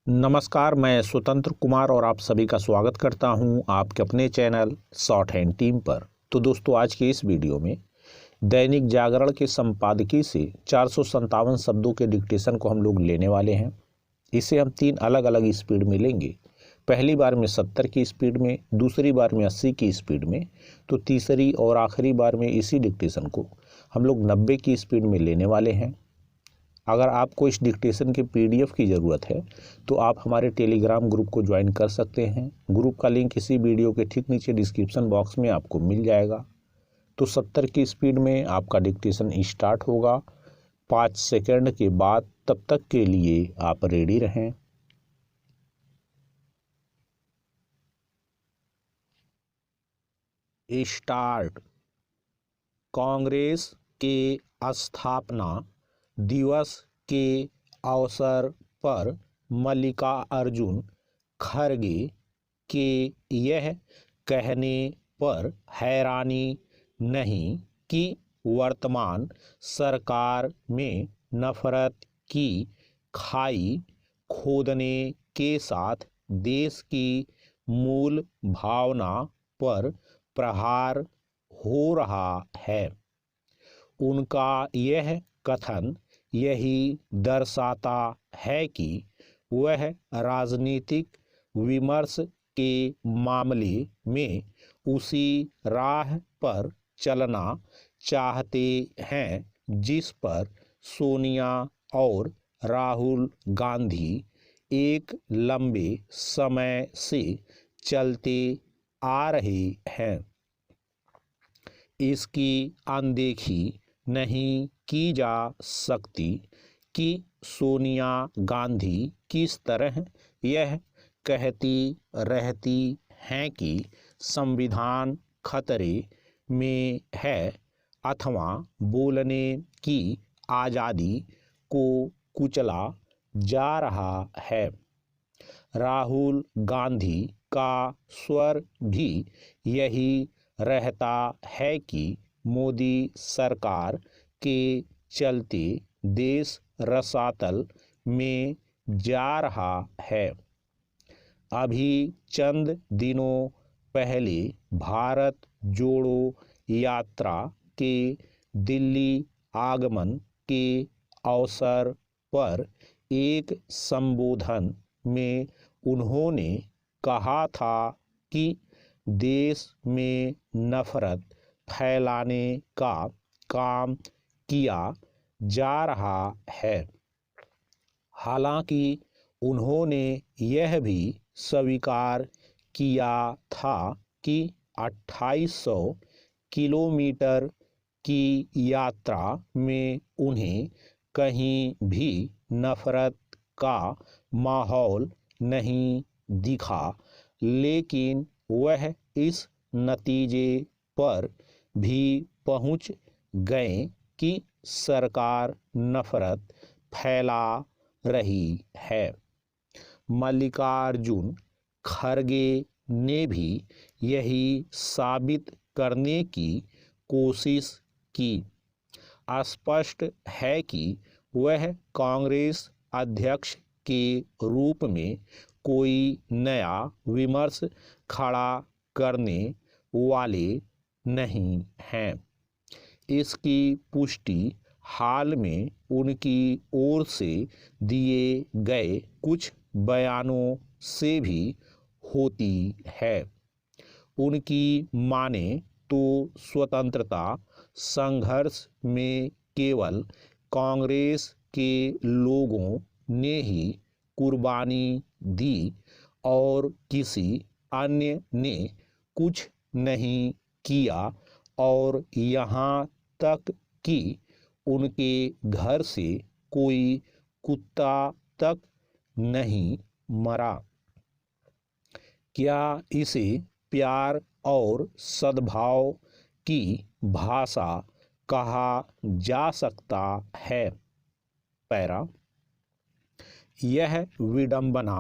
नमस्कार, मैं स्वतंत्र कुमार और आप सभी का स्वागत करता हूं आपके अपने चैनल शॉर्ट हैंड टीम पर। तो दोस्तों, आज के इस वीडियो में दैनिक जागरण के संपादकीय से 457 शब्दों के डिक्टेशन को हम लोग लेने वाले हैं। इसे हम 3 अलग अलग स्पीड में लेंगे। पहली बार में 70 की स्पीड में, दूसरी बार में 80 की स्पीड में, तो तीसरी और आखिरी बार में इसी डिक्टेशन को हम लोग 90 की स्पीड में लेने वाले हैं। अगर आपको इस डिक्टेशन के पीडीएफ की ज़रूरत है तो आप हमारे टेलीग्राम ग्रुप को ज्वाइन कर सकते हैं। ग्रुप का लिंक इसी वीडियो के ठीक नीचे डिस्क्रिप्शन बॉक्स में आपको मिल जाएगा। तो 70 की स्पीड में आपका डिक्टेशन स्टार्ट होगा 5 सेकंड के बाद। तब तक के लिए आप रेडी रहें। स्टार्ट। कांग्रेस के स्थापना दिवस के अवसर पर मल्लिकार्जुन खड़गे के यह कहने पर हैरानी नहीं कि वर्तमान सरकार में नफरत की खाई खोदने के साथ देश की मूल भावना पर प्रहार हो रहा है। उनका यह कथन यही दर्शाता है कि वह राजनीतिक विमर्श के मामले में उसी राह पर चलना चाहते हैं जिस पर सोनिया और राहुल गांधी एक लंबे समय से चलते आ रहे हैं। इसकी अनदेखी नहीं की जा सकती कि सोनिया गांधी किस तरह यह कहती रहती हैं कि संविधान खतरे में है अथवा बोलने की आज़ादी को कुचला जा रहा है। राहुल गांधी का स्वर भी यही रहता है कि मोदी सरकार के चलते देश रसातल में जा रहा है। अभी चंद दिनों पहले भारत जोड़ो यात्रा के दिल्ली आगमन के अवसर पर एक संबोधन में उन्होंने कहा था कि देश में नफरत फैलाने का काम किया जा रहा है। हालांकि उन्होंने यह भी स्वीकार किया था कि 2800 किलोमीटर की यात्रा में उन्हें कहीं भी नफरत का माहौल नहीं दिखा, लेकिन वह इस नतीजे पर भी पहुंच गए कि सरकार नफरत फैला रही है। मल्लिकार्जुन खड़गे ने भी यही साबित करने की कोशिश की। स्पष्ट है कि वह कांग्रेस अध्यक्ष के रूप में कोई नया विमर्श खड़ा करने वाले नहीं हैं। इसकी पुष्टि हाल में उनकी ओर से दिए गए कुछ बयानों से भी होती है। उनकी माने तो स्वतंत्रता संघर्ष में केवल कांग्रेस के लोगों ने ही कुर्बानी दी और किसी अन्य ने कुछ नहीं किया, और यहाँ तक कि उनके घर से कोई कुत्ता तक नहीं मरा। क्या इसे प्यार और सद्भाव की भाषा कहा जा सकता है? पैरा। यह विडंबना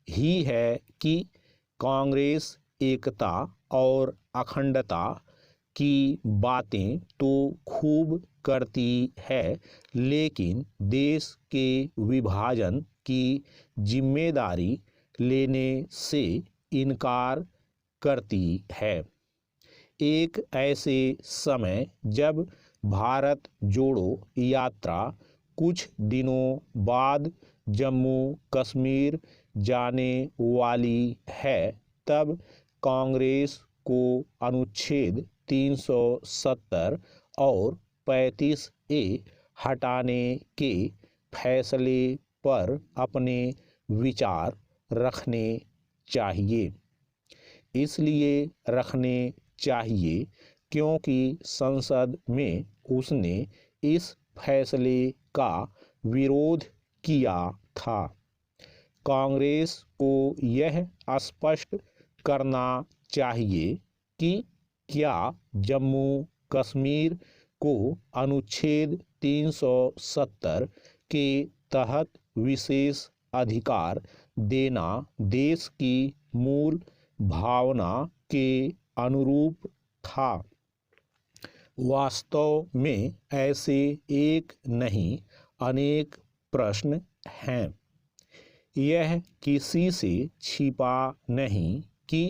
ही है कि कांग्रेस एकता और अखंडता की बातें तो खूब करती है, लेकिन देश के विभाजन की जिम्मेदारी लेने से इनकार करती है। एक ऐसे समय जब भारत जोड़ो यात्रा कुछ दिनों बाद जम्मू कश्मीर जाने वाली है, तब कांग्रेस को अनुच्छेद 370 और 35A हटाने के फैसले पर अपने विचार रखने चाहिए। इसलिए रखने चाहिए क्योंकि संसद में उसने इस फैसले का विरोध किया था। कांग्रेस को यह स्पष्ट करना चाहिए कि क्या जम्मू कश्मीर को अनुच्छेद 370 के तहत विशेष अधिकार देना देश की मूल भावना के अनुरूप था। वास्तव में ऐसे एक नहीं अनेक प्रश्न हैं। यह किसी से छिपा नहीं कि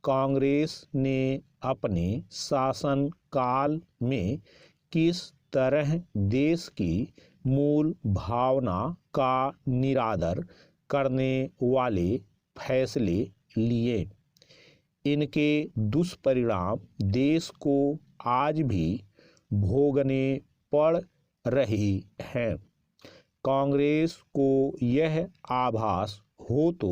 कांग्रेस ने अपने शासनकाल में किस तरह देश की मूल भावना का निरादर करने वाले फैसले लिए। इनके दुष्परिणाम देश को आज भी भोगने पड़ रहे हैं। कांग्रेस को यह आभास हो तो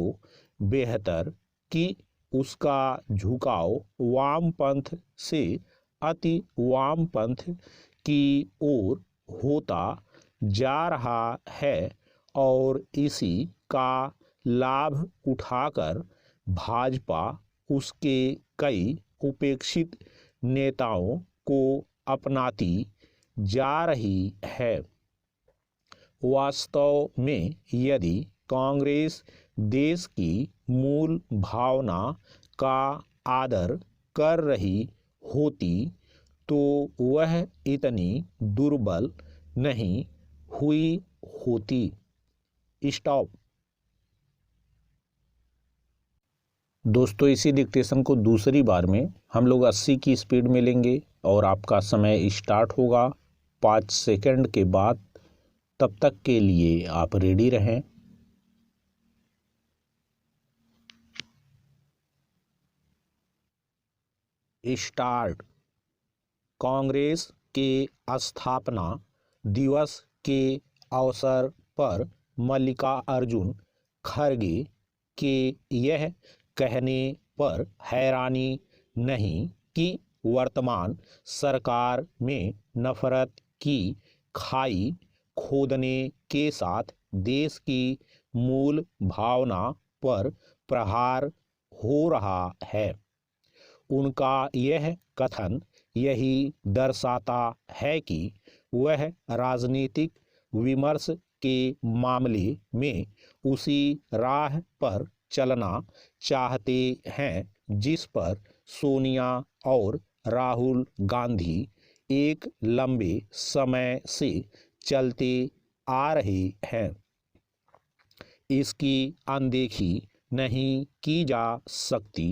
बेहतर कि उसका झुकाव वामपंथ से अति वामपंथ की ओर होता जा रहा है और इसी का लाभ उठाकर भाजपा उसके कई उपेक्षित नेताओं को अपनाती जा रही है। वास्तव में यदि कांग्रेस देश की मूल भावना का आदर कर रही होती तो वह इतनी दुर्बल नहीं हुई होती। स्टॉप। दोस्तों, इसी डिक्टेशन को दूसरी बार में हम लोग 80 की स्पीड में लेंगे और आपका समय स्टार्ट होगा 5 सेकंड के बाद। तब तक के लिए आप रेडी रहें। स्टार्ट। कांग्रेस के स्थापना दिवस के अवसर पर मल्लिकार्जुन खड़गे के यह कहने पर हैरानी नहीं कि वर्तमान सरकार में नफरत की खाई खोदने के साथ देश की मूल भावना पर प्रहार हो रहा है। उनका यह कथन यही दर्शाता है कि वह राजनीतिक विमर्श के मामले में उसी राह पर चलना चाहते हैं जिस पर सोनिया और राहुल गांधी एक लंबे समय से चलते आ रहे हैं। इसकी अनदेखी नहीं की जा सकती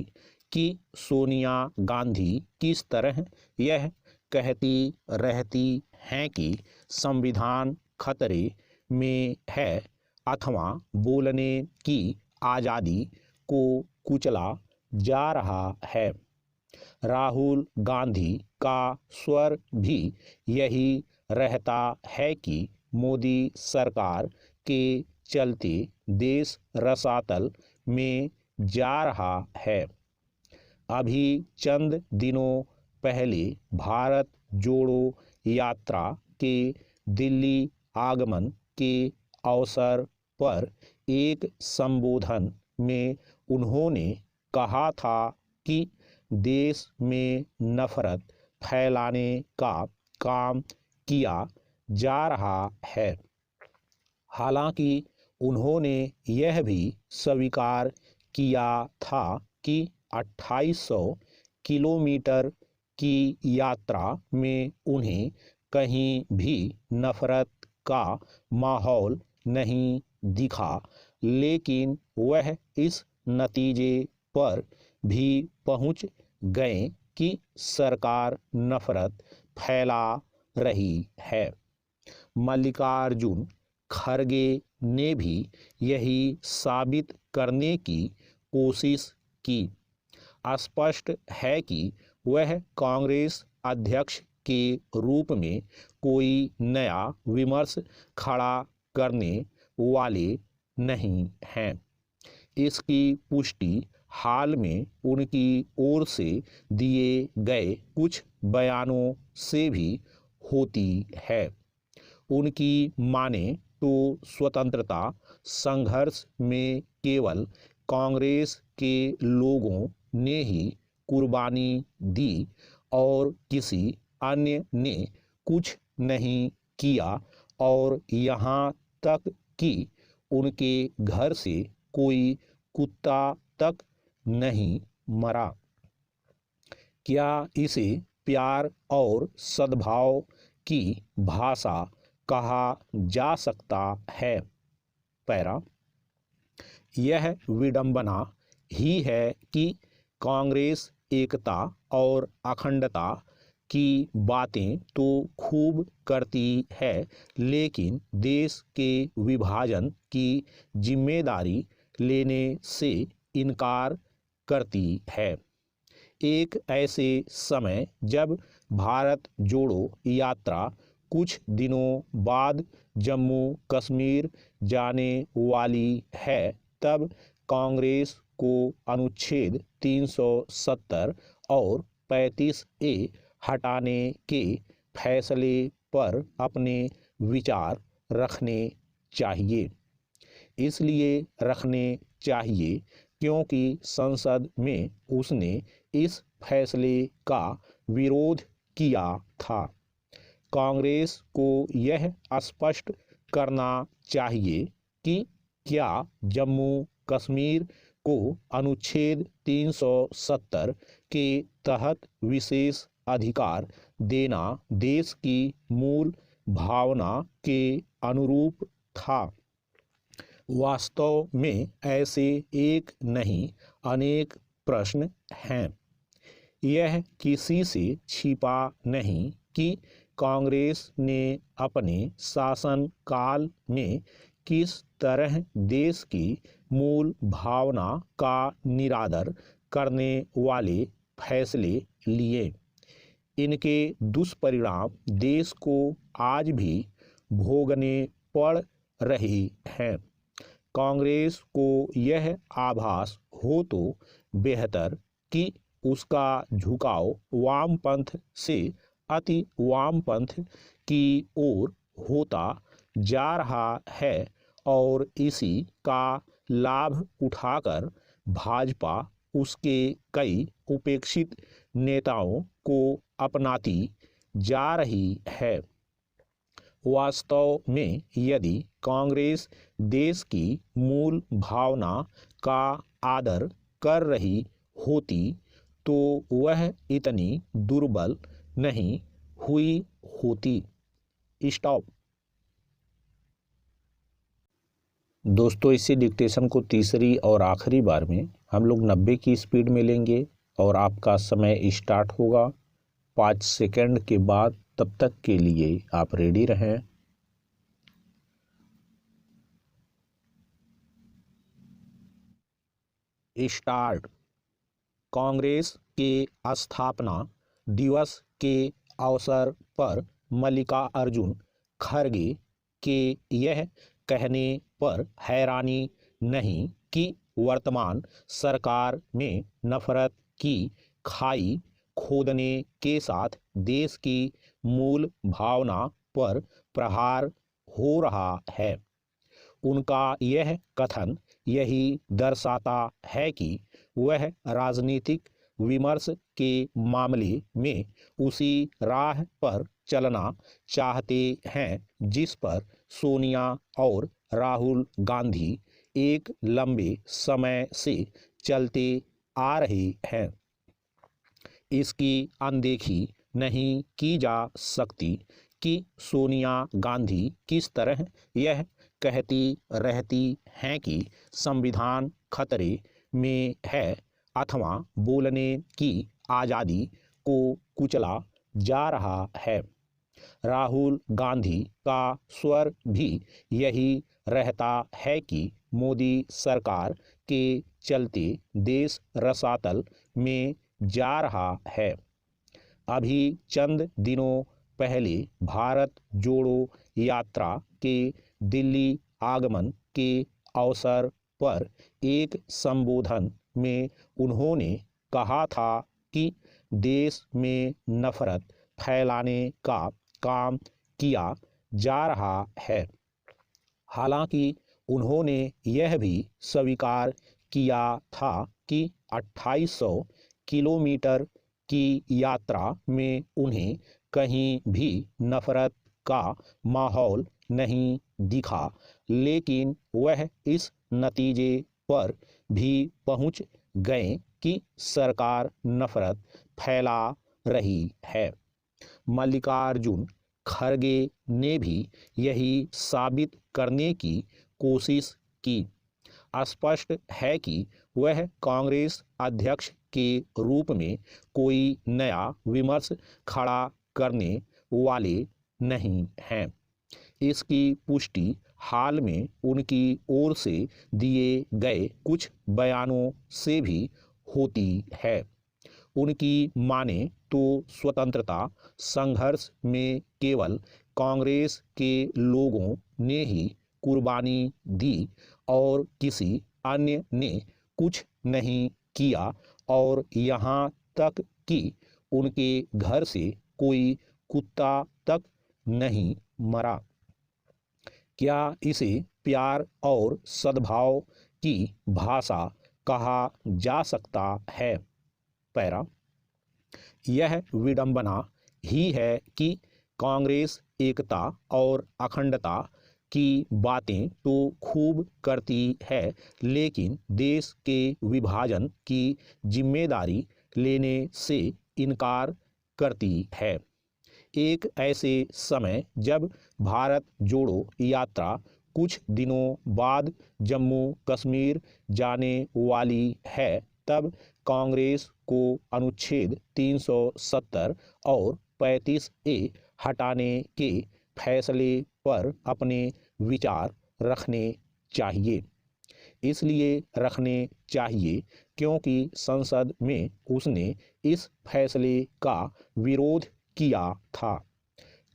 कि सोनिया गांधी किस तरह यह कहती रहती हैं कि संविधान खतरे में है अथवा बोलने की आज़ादी को कुचला जा रहा है। राहुल गांधी का स्वर भी यही रहता है कि मोदी सरकार के चलते देश रसातल में जा रहा है। अभी चंद दिनों पहले भारत जोड़ो यात्रा के दिल्ली आगमन के अवसर पर एक संबोधन में उन्होंने कहा था कि देश में नफरत फैलाने का काम किया जा रहा है। हालांकि उन्होंने यह भी स्वीकार किया था कि 2800 किलोमीटर की यात्रा में उन्हें कहीं भी नफरत का माहौल नहीं दिखा, लेकिन वह इस नतीजे पर भी पहुंच गए कि सरकार नफरत फैला रही है। मल्लिकार्जुन खड़गे ने भी यही साबित करने की कोशिश की। स्पष्ट है कि वह कांग्रेस अध्यक्ष के रूप में कोई नया विमर्श खड़ा करने वाले नहीं हैं। इसकी पुष्टि हाल में उनकी ओर से दिए गए कुछ बयानों से भी होती है। उनकी माने तो स्वतंत्रता संघर्ष में केवल कांग्रेस के लोगों ने ही कुर्बानी दी और किसी अन्य ने कुछ नहीं किया, और यहाँ तक कि उनके घर से कोई कुत्ता तक नहीं मरा। क्या इसे प्यार और सद्भाव की भाषा कहा जा सकता है? पैरा, यह विडंबना ही है कि कांग्रेस एकता और अखंडता की बातें तो खूब करती है, लेकिन देश के विभाजन की जिम्मेदारी लेने से इनकार करती है। एक ऐसे समय जब भारत जोड़ो यात्रा कुछ दिनों बाद जम्मू कश्मीर जाने वाली है, तब कांग्रेस को अनुच्छेद 370 और 35A हटाने के फैसले पर अपने विचार रखने चाहिए। इसलिए रखने चाहिए क्योंकि संसद में उसने इस फैसले का विरोध किया था। कांग्रेस को यह स्पष्ट करना चाहिए कि क्या जम्मू कश्मीर को अनुच्छेद 370 के तहत विशेष अधिकार देना देश की मूल भावना के अनुरूप था। वास्तव में ऐसे एक नहीं अनेक प्रश्न हैं। यह किसी से छिपा नहीं कि कांग्रेस ने अपने शासनकाल में किस तरह देश की मूल भावना का निरादर करने वाले फैसले लिए। इनके दुष्परिणाम देश को आज भी भोगने पड़ रहे हैं। कांग्रेस को यह आभास हो तो बेहतर कि उसका झुकाव वामपंथ से अति वामपंथ की ओर होता जा रहा है, और इसी का लाभ उठाकर भाजपा उसके कई उपेक्षित नेताओं को अपनाती जा रही है। वास्तव में यदि कांग्रेस देश की मूल भावना का आदर कर रही होती तो वह इतनी दुर्बल नहीं हुई होती। स्टॉप। दोस्तों, इसी डिक्टेशन को तीसरी और आखिरी बार में हम लोग 90 की स्पीड में लेंगे और आपका समय स्टार्ट होगा 5 सेकंड के बाद। तब तक के लिए आप रेडी रहें। स्टार्ट। कांग्रेस के स्थापना दिवस के अवसर पर मल्लिकार्जुन खड़गे के यह कहने पर हैरानी नहीं कि वर्तमान सरकार में नफरत की खाई खोदने के साथ देश की मूल भावना पर प्रहार हो रहा है। उनका यह कथन यही दर्शाता है कि वह राजनीतिक विमर्श के मामले में उसी राह पर चलना चाहते हैं जिस पर सोनिया और राहुल गांधी एक लंबे समय से चलते आ रहे हैं। इसकी अनदेखी नहीं की जा सकती कि सोनिया गांधी किस तरह यह कहती रहती हैं कि संविधान खतरे में है अथवा बोलने की आज़ादी को कुचला जा रहा है। राहुल गांधी का स्वर भी यही रहता है कि मोदी सरकार के चलते देश रसातल में जा रहा है। अभी चंद दिनों पहले भारत जोड़ो यात्रा के दिल्ली आगमन के अवसर पर एक संबोधन में उन्होंने कहा था कि देश में नफरत फैलाने का काम किया जा रहा है। हालांकि उन्होंने यह भी स्वीकार किया था कि 2800 किलोमीटर की यात्रा में उन्हें कहीं भी नफरत का माहौल नहीं दिखा, लेकिन वह इस नतीजे पर भी पहुंच गए कि सरकार नफरत फैला रही है। मल्लिकार्जुन खड़गे ने भी यही साबित करने की कोशिश की। स्पष्ट है कि वह कांग्रेस अध्यक्ष के रूप में कोई नया विमर्श खड़ा करने वाले नहीं हैं। इसकी पुष्टि हाल में उनकी ओर से दिए गए कुछ बयानों से भी होती है। उनकी माने तो स्वतंत्रता संघर्ष में केवल कांग्रेस के लोगों ने ही कुर्बानी दी और किसी अन्य ने कुछ नहीं किया, और यहाँ तक कि उनके घर से कोई कुत्ता तक नहीं मरा। क्या इसे प्यार और सद्भाव की भाषा कहा जा सकता है? पैरा, यह विडंबना ही है कि कांग्रेस एकता और अखंडता की बातें तो खूब करती है, लेकिन देश के विभाजन की जिम्मेदारी लेने से इनकार करती है। एक ऐसे समय जब भारत जोड़ो यात्रा कुछ दिनों बाद जम्मू कश्मीर जाने वाली है, तब कांग्रेस को अनुच्छेद 370 और 35A हटाने के फैसले पर अपने विचार रखने चाहिए। इसलिए रखने चाहिए क्योंकि संसद में उसने इस फैसले का विरोध किया था।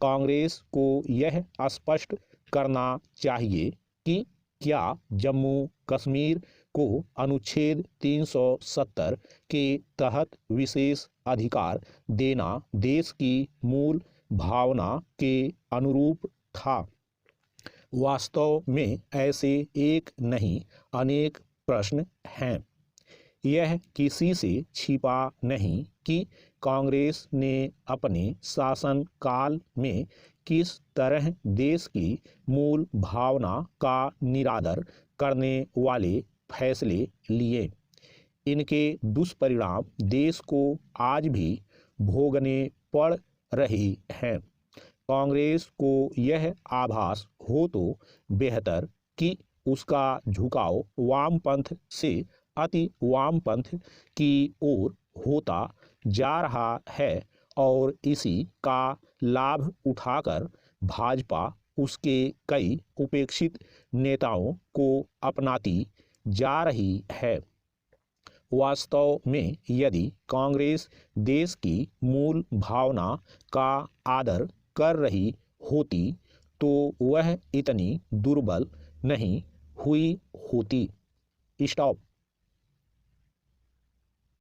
कांग्रेस को यह स्पष्ट करना चाहिए कि क्या जम्मू कश्मीर को अनुच्छेद 370 के तहत विशेष अधिकार देना देश की मूल भावना के अनुरूप था। वास्तव में ऐसे एक नहीं अनेक प्रश्न हैं। यह किसी से छिपा नहीं कि कांग्रेस ने अपने शासनकाल में किस तरह देश की मूल भावना का निरादर करने वाले फैसले लिए। इनके दुष्परिणाम देश को आज भी भोगने पड़ रहे हैं। कांग्रेस को यह आभास हो तो बेहतर कि उसका झुकाव वामपंथ से अति वामपंथ की ओर होता जा रहा है, और इसी का लाभ उठाकर भाजपा उसके कई उपेक्षित नेताओं को अपनाती जा रही है। वास्तव में यदि कांग्रेस देश की मूल भावना का आदर कर रही होती तो वह इतनी दुर्बल नहीं हुई होती। स्टॉप।